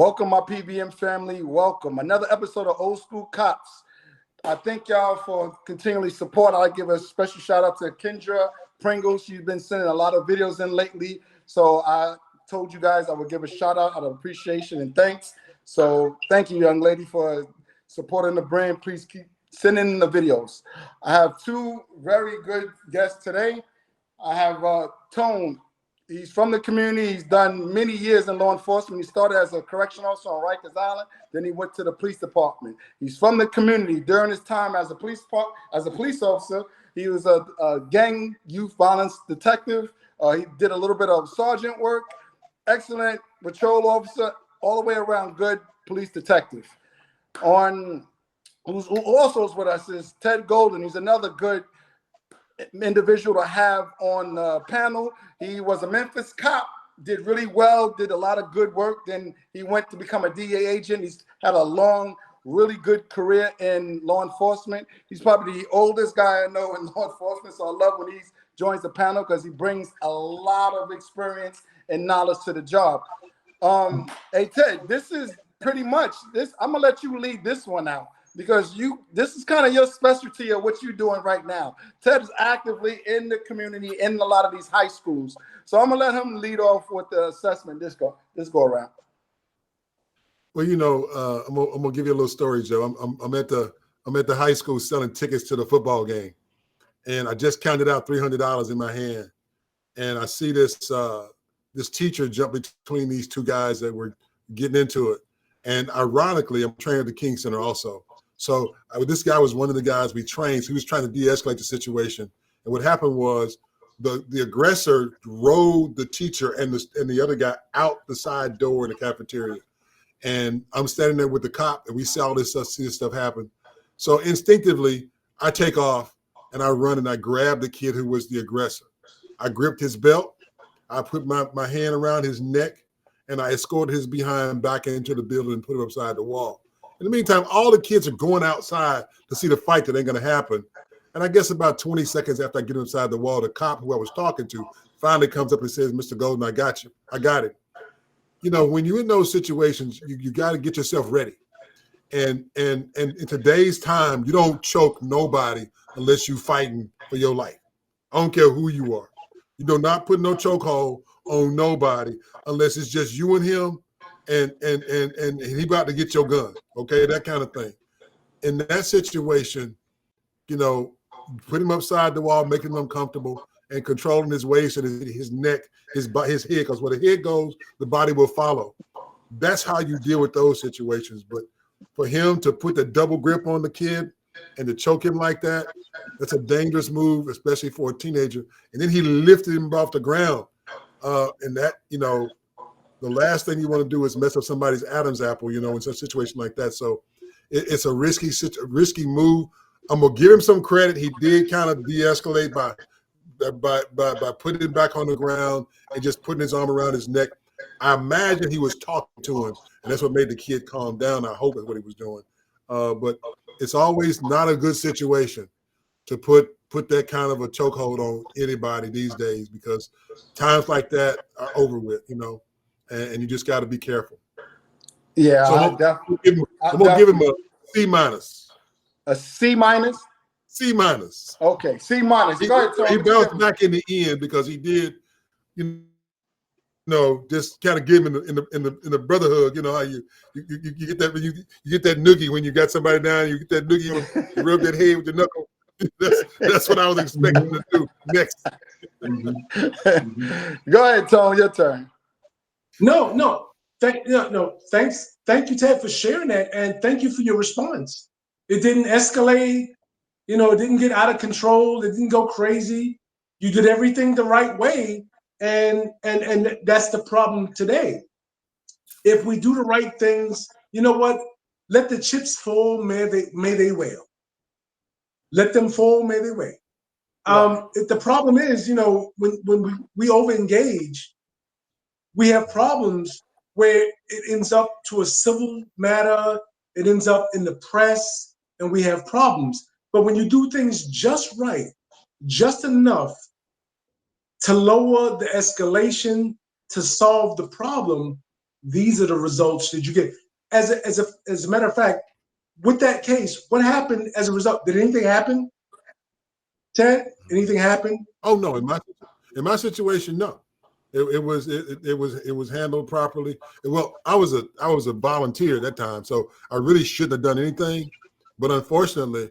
Welcome, my PBM family. Welcome. Another episode of Old School Cops. I thank y'all for continually support. I give a special shout out to Kendra Pringle. She's been sending a lot of videos in lately. So I told you guys I would give a shout out of appreciation and thanks. So thank you, young lady, for supporting the brand. Please keep sending in the videos. I have two very good guests today. I have Tone. He's from the community. He's done many years in law enforcement. He started as a correction officer on Rikers Island. Then he went to the police department. He's from the community. During his time as a police officer, he was a gang youth violence detective. He did a little bit of sergeant work. Excellent patrol officer, all the way around good police detective. Who also is with us is Ted Golden. He's another good individual to have on the panel. He was a Memphis cop, did really well, did a lot of good work. Then he went to become a DA agent. He's had a long, really good career in law enforcement. He's probably the oldest guy I know in law enforcement, so I love when he joins the panel because he brings a lot of experience and knowledge to the job. Hey, Ted, this is pretty much this. I'm gonna let you lead this one out, because this is kind of your specialty of what you're doing right now. Ted is actively in the community, in a lot of these high schools. So I'm gonna let him lead off with the assessment this go around. Well, I'm gonna give you a little story, Joe. I'm at the high school selling tickets to the football game, and I just counted out $300 in my hand, and I see this teacher jump between these two guys that were getting into it. And ironically, I'm trained at the King Center also. So this guy was one of the guys we trained. So he was trying to de-escalate the situation. And what happened was the aggressor rode the teacher and the other guy out the side door in the cafeteria. And I'm standing there with the cop, and we see this stuff happen. So instinctively, I take off and I run and I grab the kid who was the aggressor. I gripped his belt. I put my hand around his neck, and I escorted his behind back into the building and put him upside the wall. In the meantime, all the kids are going outside to see the fight that ain't going to happen. And I guess about 20 seconds after I get inside the wall, the cop who I was talking to finally comes up and says, "Mr. Golden, I got you. I got it." When you're in those situations, you got to get yourself ready. And in today's time, you don't choke nobody unless you're fighting for your life. I don't care who you are. You do not put no chokehold on nobody unless it's just you and him, and he about to get your gun, okay, that kind of thing. In that situation, put him upside the wall, making him uncomfortable, and controlling his waist and his neck, his head, because where the head goes, the body will follow. That's how you deal with those situations. But for him to put the double grip on the kid and to choke him like that, that's a dangerous move, especially for a teenager. And then he lifted him off the ground. And that, the last thing you want to do is mess up somebody's Adam's apple, in such a situation like that. So it's a risky move. I'm gonna give him some credit. He did kind of de-escalate by putting him back on the ground and just putting his arm around his neck. I imagine he was talking to him, and that's what made the kid calm down. I hope that's what he was doing. But it's always not a good situation to put that kind of a chokehold on anybody these days, because times like that are over with, and you just got to be careful. Yeah, so I'm gonna give him a C minus. A C minus? C minus. Okay, C minus. He bounced back in the end because he did, just kind of give him in the brother hug. You know how you get that when you get that noogie when you got somebody down, you get that noogie, you rub that head with your knuckle. That's what I was expecting to do next. Go ahead, Tone. Your turn. Thanks. Thank you, Ted, for sharing that, and thank you for your response. It didn't escalate. It didn't get out of control. It didn't go crazy. You did everything the right way, and that's the problem today. If we do the right things, you know what? Let the chips fall. May they wail. Let them fall. May they wail. The problem is, when we overengage, we have problems where it ends up to a civil matter. It ends up in the press, and we have problems. But when you do things just right, just enough to lower the escalation, to solve the problem, these are the results that you get. As a matter of fact, with that case, what happened as a result? Did anything happen, Ted? Anything happen? Oh no, in my situation, no. It was handled properly. Well, I was a volunteer at that time, so I really shouldn't have done anything. But unfortunately,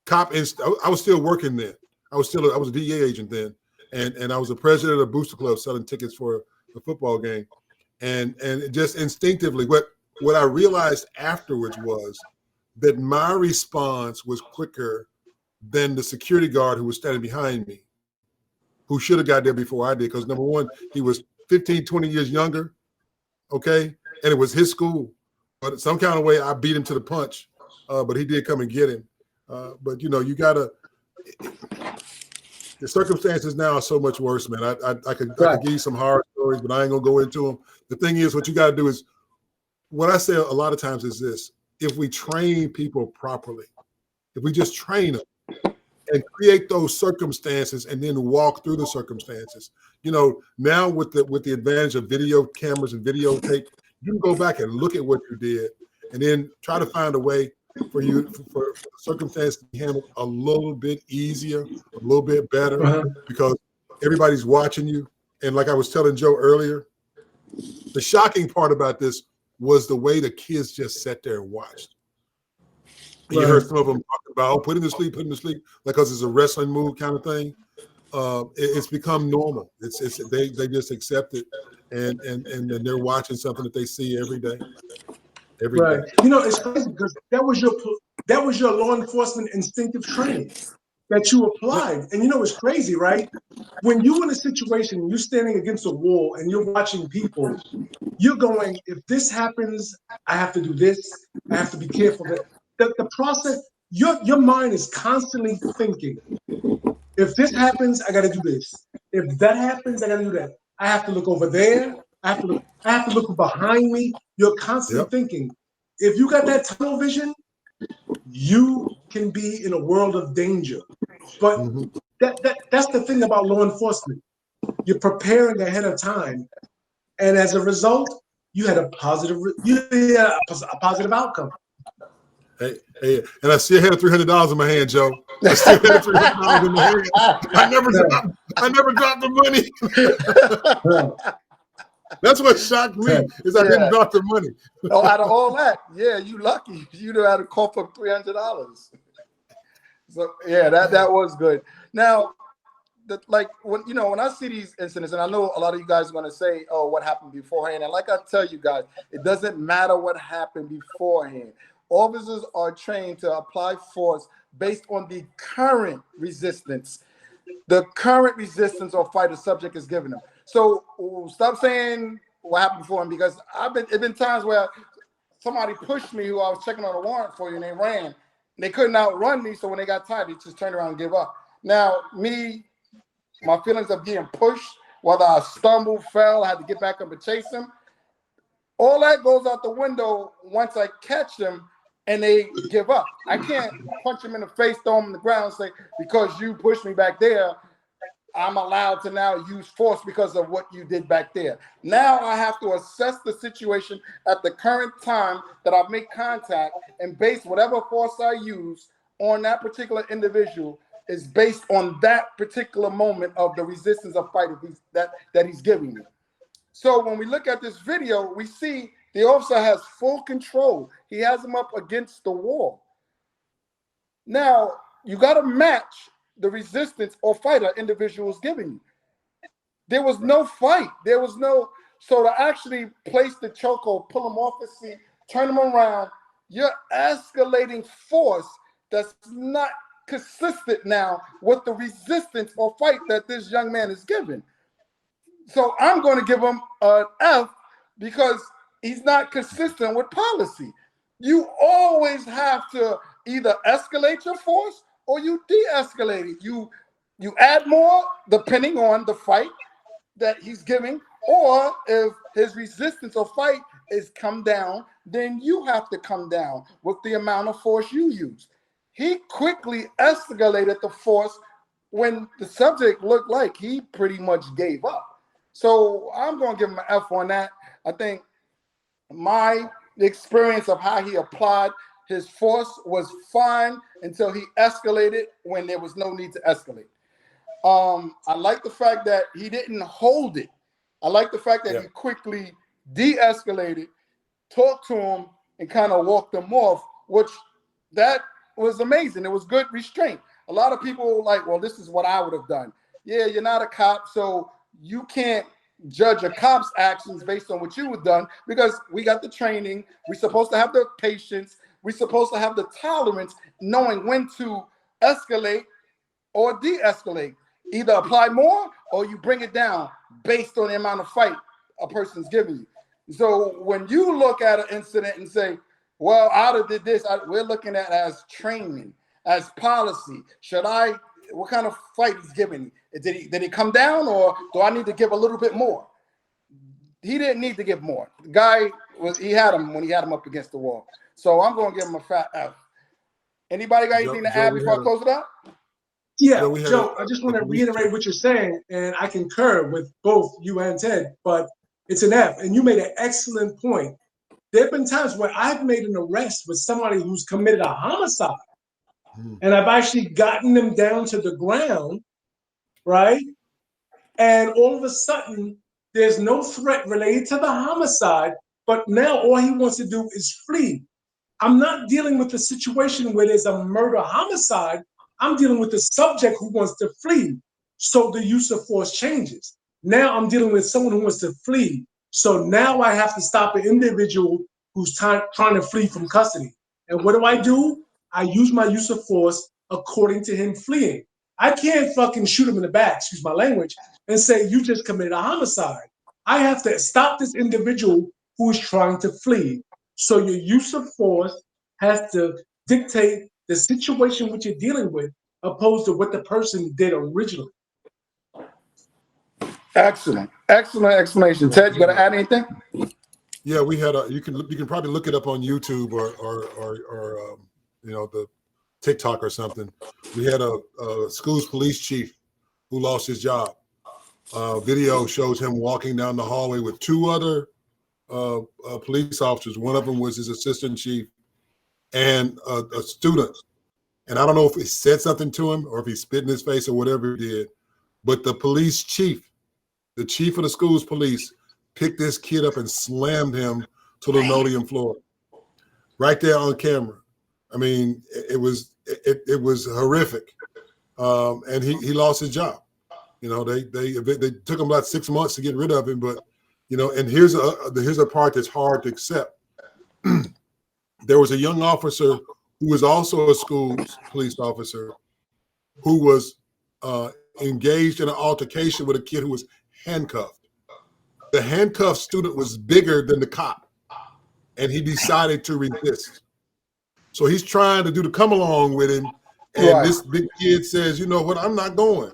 I was still working then. I was a DEA agent then, and I was the president of the Booster Club selling tickets for the football game. And just instinctively, what I realized afterwards was that my response was quicker than the security guard who was standing behind me, who should have got there before I did. Because number one, he was 15, 20 years younger, okay? And it was his school. But some kind of way, I beat him to the punch. But he did come and get him. But, you got to – the circumstances now are so much worse, man. I could give you some horror stories, but I ain't going to go into them. The thing is, what you got to do is – what I say a lot of times is this. If we train people properly, if we just train them and create those circumstances and then walk through the circumstances, now with the advantage of video cameras and videotape, you can go back and look at what you did and then try to find a way for circumstances to be handled a little bit easier, a little bit better, because everybody's watching you. And like I was telling Joe earlier, the shocking part about this was the way the kids just sat there and watched. You heard some of them talking about, put him to sleep, like, because it's a wrestling move kind of thing. It's become normal. They just accept it, and they're watching something that they see every day. Every day. It's crazy because that was your law enforcement instinctive training that you applied. And it's crazy, right? When you're in a situation and you're standing against a wall and you're watching people, you're going, if this happens, I have to do this. I have to be careful. The process, your mind is constantly thinking, if this happens, I got to do this. If that happens, I got to do that. I have to look over there. I have to look behind me. You're constantly thinking. If you got that tunnel vision, you can be in a world of danger. But that's the thing about law enforcement. You're preparing ahead of time, and as a result, you had a positive outcome. Hey, and I still had $300 in my hand, Joe. I still had $300 in my hand. I never dropped the money. That's what shocked me is I didn't drop the money. Out of all that, you lucky. You'd have had a call for $300. So that was good. Now, when I see these incidents, and I know a lot of you guys are going to say, "Oh, what happened beforehand?" And like I tell you guys, it doesn't matter what happened beforehand. Officers are trained to apply force based on the current resistance or fight the subject is giving them. So stop saying what happened before him, because it's been times where somebody pushed me who I was checking on a warrant for, and they ran. And they couldn't outrun me, so when they got tired, they just turned around and give up. Now, my feelings of being pushed, whether I stumbled, fell, I had to get back up and chase them, all that goes out the window once I catch them and they give up. I can't punch them in the face, throw them on the ground, and say, because you pushed me back there, I'm allowed to now use force because of what you did back there. Now I have to assess the situation at the current time that I've made contact and base whatever force I use on that particular individual is based on that particular moment of the resistance of fight that he's giving me. So when we look at this video, we see the officer has full control. He has him up against the wall. Now, you got to match the resistance or fight an individual is giving you. There was no fight. So to actually place the chokehold, pull him off the seat, turn him around, you're escalating force that's not consistent now with the resistance or fight that this young man is giving. So I'm going to give him an F because he's not consistent with policy. You always have to either escalate your force or you de-escalate it. You add more depending on the fight that he's giving, or if his resistance or fight is come down, then you have to come down with the amount of force you use. He quickly escalated the force when the subject looked like he pretty much gave up. So I'm going to give him an F on that. I think my experience of how he applied his force was fine until he escalated when there was no need to escalate. I like the fact that he didn't hold it. I like the fact that he quickly de-escalated, talked to him, and kind of walked him off, which that was amazing. It was good restraint. A lot of people were like, well, this is what I would have done. Yeah, you're not a cop, so you can't judge a cop's actions based on what you have done, because we got the training. We're supposed to have the patience. We're supposed to have the tolerance, knowing when to escalate or de-escalate. Either apply more or you bring it down based on the amount of fight a person's giving you. So when you look at an incident and say, well, I would have did this, we're looking at it as training, as policy. What kind of fight he's giving? Did he come down, or do I need to give a little bit more? He didn't need to give more. The guy he had him when he had him up against the wall. So I'm going to give him a fat F. Anybody got anything to add before I close it out? Yeah, Joe, I just want to reiterate what you're saying, and I concur with both you and Ted, but it's an F. And you made an excellent point. There have been times where I've made an arrest with somebody who's committed a homicide, and I've actually gotten them down to the ground, right? And all of a sudden, there's no threat related to the homicide, but now all he wants to do is flee. I'm not dealing with a situation where there's a murder-homicide. I'm dealing with the subject who wants to flee. So the use of force changes. Now I'm dealing with someone who wants to flee. So now I have to stop an individual who's trying to flee from custody. And what do? I use my use of force according to him fleeing. I can't fucking shoot him in the back, excuse my language, and say, you just committed a homicide. I have to stop this individual who is trying to flee. So your use of force has to dictate the situation which you're dealing with, opposed to what the person did originally. Excellent explanation. Ted, you got to add anything? Yeah, we had you can probably look it up on YouTube or the TikTok or something. We had a school's police chief who lost his job. Video shows him walking down the hallway with two other police officers. One of them was his assistant chief and a student. And I don't know if he said something to him or if he spit in his face or whatever he did, but the police chief, the chief of the school's police, picked this kid up and slammed him to the linoleum floor, right there on camera. I mean, it was horrific, and he lost his job. You know, they took him about 6 months to get rid of him, but and here's a part that's hard to accept. There was a young officer who was also a school police officer who was engaged in an altercation with a kid who was handcuffed. The handcuffed student was bigger than the cop, and he decided to resist. So he's trying to do the come along with him, and this big kid says, "You know what? I'm not going."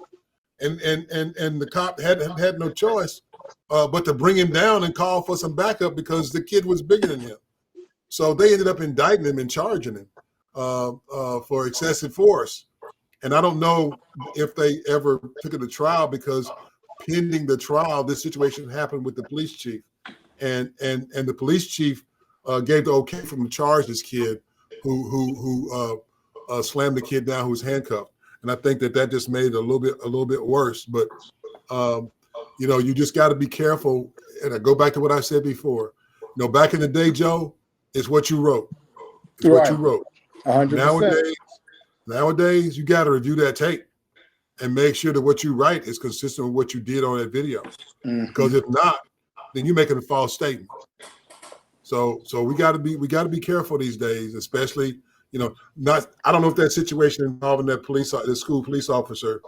And the cop had no choice but to bring him down and call for some backup because the kid was bigger than him. So they ended up indicting him and charging him for excessive force. And I don't know if they ever took it to trial because pending the trial, this situation happened with the police chief, and the police chief gave the okay from to charge this kid who slammed the kid down who was handcuffed. And I think that just made it a little bit worse. But you just got to be careful. And I go back to what I said before. Back in the day, Joe, it's what you wrote. It's what you wrote. 100%. Nowadays, you got to review that tape and make sure that what you write is consistent with what you did on that video. Because if not, then you're making a false statement. So we got to be careful these days, especially I don't know if that situation involving the school police officer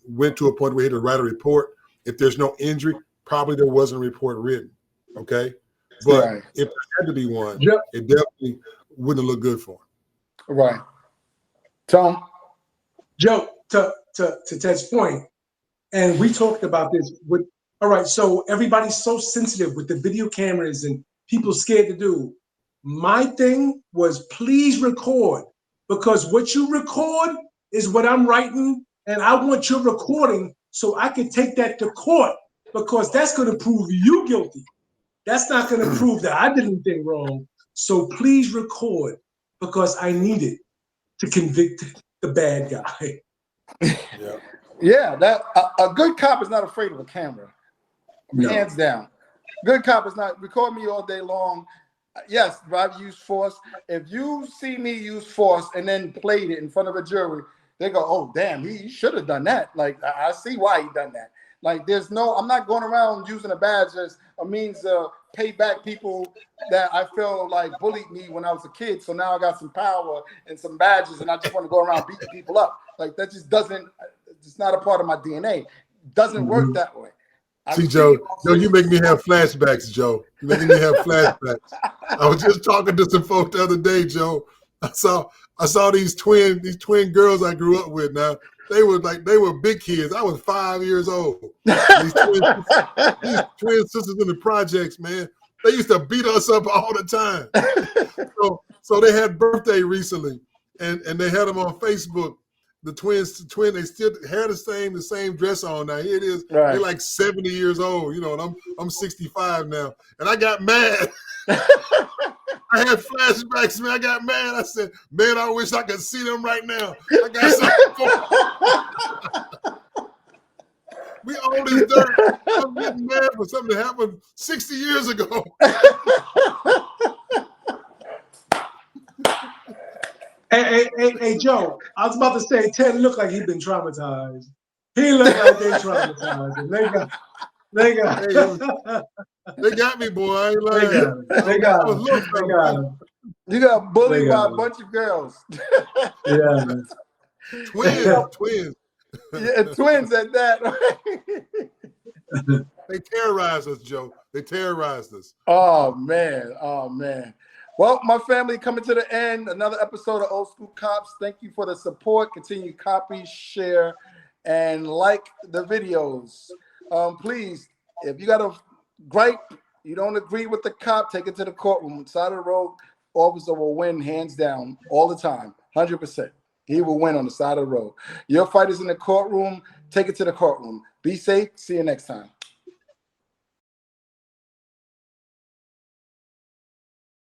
went to a point where he had to write a report. If there's no injury, probably there wasn't a report written. Okay, but if there had to be one, it definitely wouldn't look good for him. Right, Tom. Joe, to Ted's point, and we talked about this with. All right, so everybody's so sensitive with the video cameras and people scared to do. My thing was please record, because what you record is what I'm writing, and I want your recording so I can take that to court, because that's going to prove you guilty. That's not going to prove that I did anything wrong. So please record because I need it to convict the bad guy. Yeah. Yeah, that a good cop is not afraid of a camera. No. Hands down. Good cop is not record me all day long. Yes, I've used force. If you see me use force and then played it in front of a jury, they go, "Oh, damn, he should have done that." Like, I see why he done that. Like, I'm not going around using a badge as a means to pay back people that I feel like bullied me when I was a kid. So now I got some power and some badges, and I just want to go around beating people up. Like, that just doesn't. It's not a part of my DNA. It doesn't work that way. See, Joe, you make me have flashbacks, Joe. You're making me have flashbacks. I was just talking to some folks the other day, Joe. I saw these twin girls I grew up with. Now they were big kids. I was 5 years old. These twin sisters in the projects, man. They used to beat us up all the time. So they had birthday recently, and they had them on Facebook. The twins, they still had the same dress on. Now here it is. Right. They're like 70 years old, you know, and I'm 65 now. And I got mad. I had flashbacks, man. I got mad. I said, man, I wish I could see them right now. I got something. We own this dirt. I'm getting mad for something that happened 60 years ago. Hey, Joe, I was about to say, Ted looked like he'd been traumatized. He looked like they traumatized him. They got me, boy. I ain't lying. They got him. You got bullied by a bunch of girls. Yeah. Twins. Yeah, twins at that. They terrorized us, Joe. They terrorized us. Oh, man. Well, my family, coming to the end. Another episode of Old School Cops. Thank you for the support. Continue copy, share, and like the videos. Please, if you got a gripe, you don't agree with the cop, take it to the courtroom. Side of the road, officer will win hands down all the time, 100%. He will win on the side of the road. Your fight is in the courtroom. Take it to the courtroom. Be safe. See you next time.